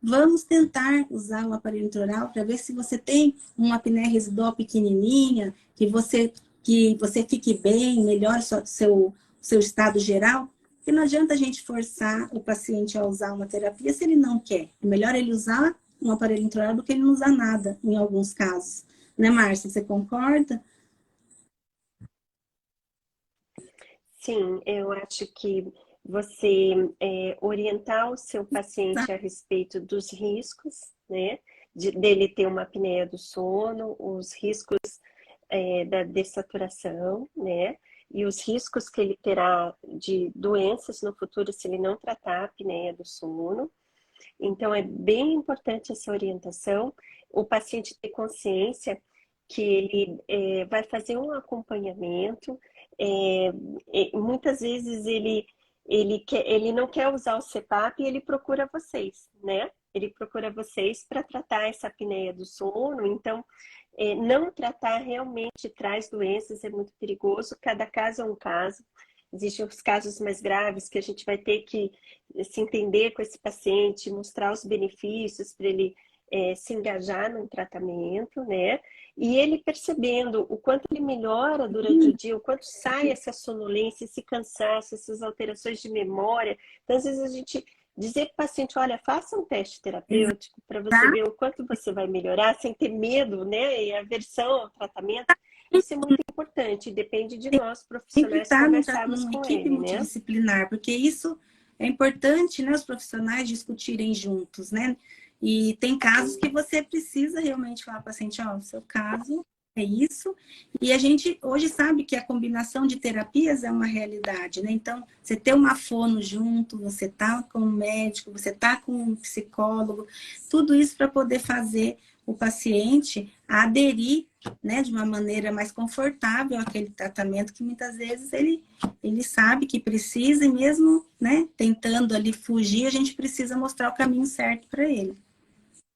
vamos tentar usar o aparelho intraoral para ver se você tem uma apneia residual pequenininha, que você fique bem, melhore seu estado geral. Porque não adianta a gente forçar o paciente a usar uma terapia se ele não quer. É melhor ele usar um aparelho intraoral do que ele não usar nada, em alguns casos. Né, Márcia? Você concorda? Sim, eu acho que você orientar o seu paciente a respeito dos riscos, né? Dele ter uma apneia do sono, os riscos da dessaturação, né? E os riscos que ele terá de doenças no futuro se ele não tratar a apneia do sono. Então, é bem importante essa orientação. O paciente ter consciência que ele vai fazer um acompanhamento. Muitas vezes ele não quer usar o CPAP e ele procura vocês, né? Ele procura vocês para tratar essa apneia do sono. Então, não tratar realmente traz doenças, é muito perigoso. Cada caso é um caso. Existem os casos mais graves que a gente vai ter que se entender com esse paciente, mostrar os benefícios para ele se engajar no tratamento, né? E ele percebendo o quanto ele melhora durante o dia, o quanto sai essa sonolência, esse cansaço, essas alterações de memória. Então, às vezes a gente dizer para o paciente, olha, faça um teste terapêutico para você ver o quanto você vai melhorar sem ter medo, né? E aversão ao tratamento. Isso é muito importante, depende de nós, profissionais, conversarmos numa com equipe ele, né? multidisciplinar, porque isso é importante, né? Os profissionais discutirem juntos, né? E tem casos que você precisa realmente falar para o paciente, ó, o seu caso é isso. E a gente hoje sabe que a combinação de terapias é uma realidade, né? Então, você ter uma fono junto, você tá com um médico, você tá com um psicólogo, tudo isso para poder fazer o paciente aderir, né, de uma maneira mais confortável àquele tratamento que muitas vezes ele sabe que precisa e mesmo, né, tentando ali fugir, a gente precisa mostrar o caminho certo para ele.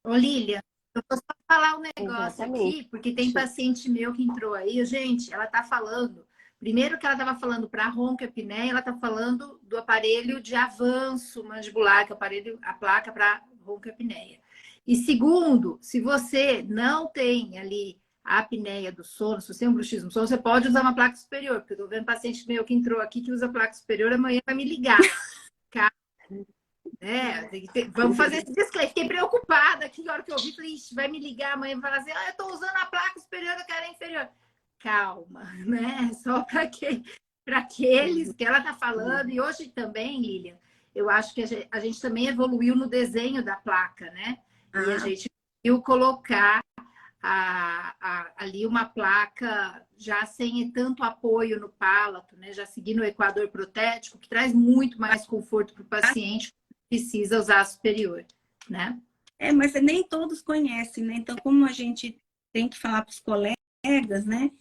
Ô, Lília, eu vou só falar um negócio Exatamente. aqui, porque tem paciente meu que entrou aí. Gente, ela tá falando... Primeiro que ela estava falando para roncoapneia, ela está falando do aparelho de avanço mandibular, que é a placa para roncoapneia. E segundo, se você não tem ali a apneia do sono, se você tem um bruxismo do sono, você pode usar uma placa superior, porque eu estou vendo paciente meu que entrou aqui que usa placa superior, amanhã vai me ligar. Vamos fazer esse disclaimer. Fiquei preocupada aqui na hora que eu ouvi, falei, vai me ligar amanhã e falar assim, eu estou usando a placa superior, eu quero a inferior. Calma, né? Só para aqueles que ela está falando. E hoje também, Lilian, eu acho que a gente também evoluiu no desenho da placa, né? E a gente conseguiu colocar ali uma placa já sem tanto apoio no palato, né? Já seguindo o equador protético, que traz muito mais conforto para o paciente que precisa usar a superior, né? Mas nem todos conhecem, né? Então, como a gente tem que falar para os colegas, né?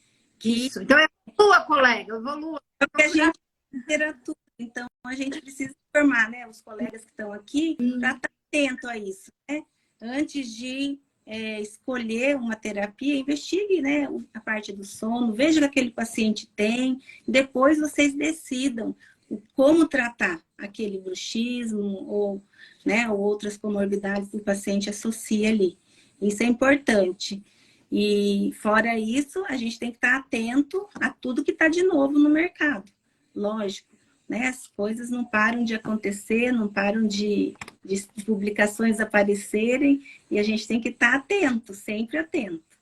Isso. Então, evolua, colega, evolua. Porque a gente literatura, então a gente precisa informar, né? Os colegas que estão aqui para estar atento a isso, né? Antes de escolher uma terapia, investigue, né, a parte do sono, veja o que aquele paciente tem, depois vocês decidam como tratar aquele bruxismo ou, né, ou outras comorbidades que o paciente associa ali. Isso é importante. E fora isso, a gente tem que estar atento a tudo que está de novo no mercado. Lógico, né? As coisas não param de acontecer, não param de publicações aparecerem, e a gente tem que estar atento, sempre atento.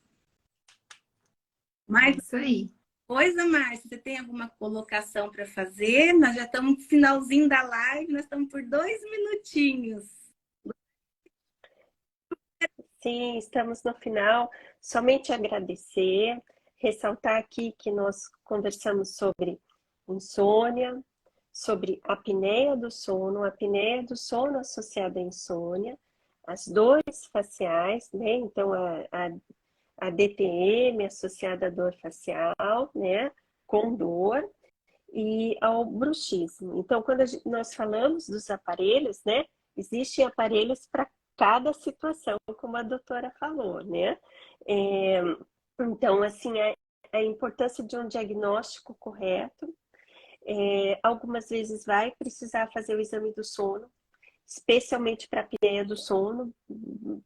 Mas, isso aí. coisa, Márcia, você tem alguma colocação para fazer? Nós já estamos no finalzinho da live, nós estamos por 2 minutinhos. Sim, estamos no final. Somente agradecer, ressaltar aqui que nós conversamos sobre insônia, sobre apneia do sono associada à insônia, as dores faciais, né? Então, a DTM associada à dor facial, né? Com dor, e ao bruxismo. Então, quando nós falamos dos aparelhos, né? Existem aparelhos para cada situação, como a doutora falou, né? Então, assim, a importância de um diagnóstico correto. Algumas vezes vai precisar fazer o exame do sono, especialmente para a apneia do sono,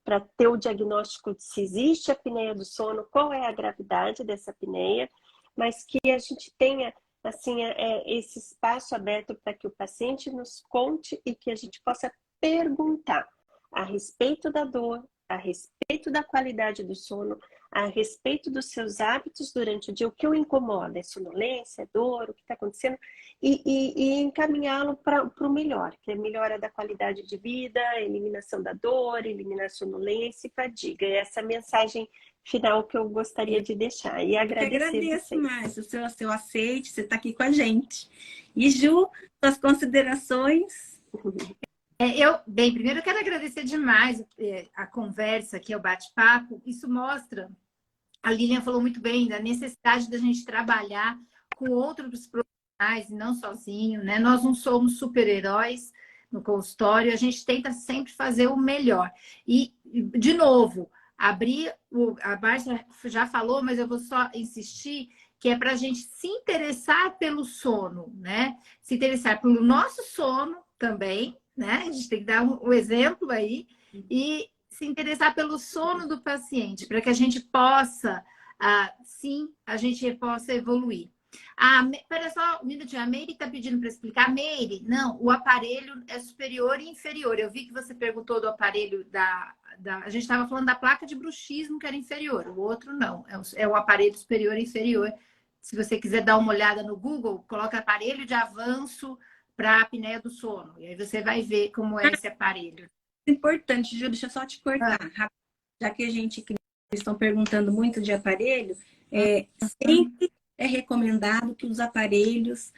para ter o diagnóstico de se existe apneia do sono, qual é a gravidade dessa apneia, mas que a gente tenha assim, esse espaço aberto para que o paciente nos conte e que a gente possa perguntar a respeito da dor, a respeito da qualidade do sono, a respeito dos seus hábitos durante o dia, o que o incomoda, é sonolência, é dor, o que está acontecendo, e encaminhá-lo para o melhor, que é melhora da qualidade de vida, eliminação da dor, eliminar a sonolência e fadiga. É essa mensagem final que eu gostaria de deixar. E agradecer. Eu agradeço, Márcia, o seu aceite, você está aqui com a gente. E Ju, suas considerações? Bem, primeiro eu quero agradecer demais a conversa aqui, o bate-papo. Isso mostra, a Lilian falou muito bem, da necessidade da gente trabalhar com outros profissionais e não sozinho, né? Nós não somos super-heróis no consultório, a gente tenta sempre fazer o melhor. E, de novo, a Márcia já falou, mas eu vou só insistir, que é para a gente se interessar pelo sono, né? Se interessar pelo nosso sono também, né? A gente tem que dar um exemplo aí e se interessar pelo sono do paciente, para que a gente possa, sim, a gente possa evoluir. Espera só um minutinho, a Meire está pedindo para explicar. Meire, não, o aparelho é superior e inferior. Eu vi que você perguntou do aparelho a gente estava falando da placa de bruxismo que era inferior, o outro não, é o aparelho superior e inferior. Se você quiser dar uma olhada no Google, coloca aparelho de avanço para a apneia do sono. E aí você vai ver como é esse aparelho. Importante, Ju, deixa eu só te cortar. Já que estão perguntando muito de aparelho, sempre é recomendado que os aparelhos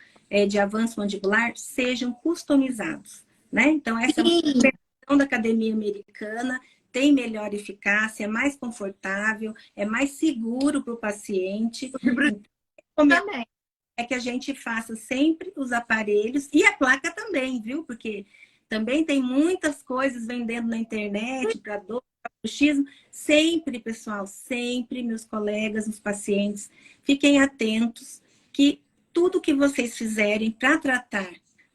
de avanço mandibular sejam customizados, né? Então, essa é uma sugestão da Academia Americana, tem melhor eficácia, é mais confortável, é mais seguro para o paciente. Também. É que a gente faça sempre os aparelhos e a placa também, viu? Porque também tem muitas coisas vendendo na internet para dor, para bruxismo. Sempre, pessoal, sempre, meus colegas, os pacientes, fiquem atentos que tudo que vocês fizerem para tratar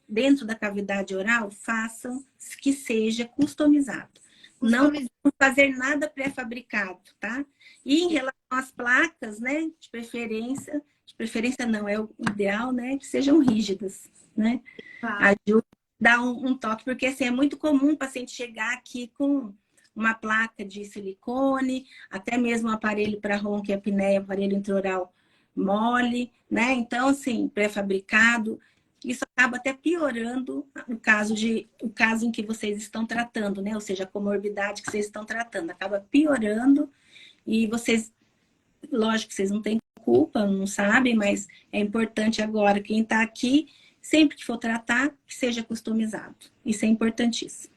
dentro da cavidade oral, façam que seja customizado. Não fazer nada pré-fabricado, tá? E em relação às placas, né, de preferência não, é o ideal, né, que sejam rígidas, né? Ajuda a dar um toque, porque assim, é muito comum o paciente chegar aqui com uma placa de silicone, até mesmo um aparelho para ronco e apneia, aparelho intraoral mole, né? Então, assim, pré-fabricado, isso acaba até piorando o caso em que vocês estão tratando, né? Ou seja, a comorbidade que vocês estão tratando, acaba piorando e vocês, lógico que vocês não têm culpa, não sabem, mas é importante agora, quem está aqui, sempre que for tratar, que seja customizado. Isso é importantíssimo.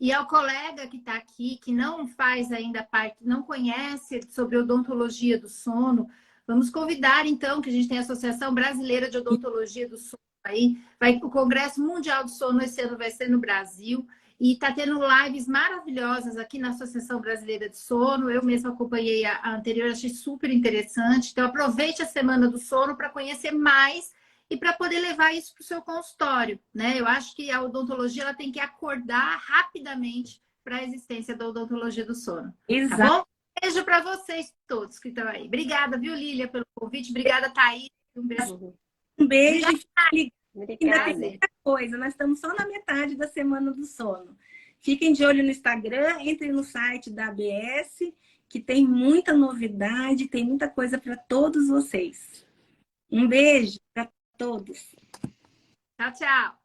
E ao colega que está aqui, que não faz ainda parte, não conhece sobre odontologia do sono, vamos convidar, então, que a gente tem a Associação Brasileira de Odontologia do Sono aí, o Congresso Mundial do Sono esse ano vai ser no Brasil, E está tendo lives maravilhosas aqui na Associação Brasileira de Sono. Eu mesma acompanhei a anterior, achei super interessante. Então, aproveite a Semana do Sono para conhecer mais e para poder levar isso para o seu consultório, né? Eu acho que a odontologia ela tem que acordar rapidamente para a existência da odontologia do sono. Exato. Tá bom? Beijo para vocês todos que estão aí. Obrigada, viu, Lília, pelo convite. Obrigada, Thaís. Um beijo. Um beijo. Obrigada. Ainda tem muita coisa. Nós estamos só na metade da Semana do Sono. Fiquem de olho no Instagram, entrem no site da ABS, que tem muita novidade, tem muita coisa para todos vocês. Um beijo para todos. Tchau, tchau.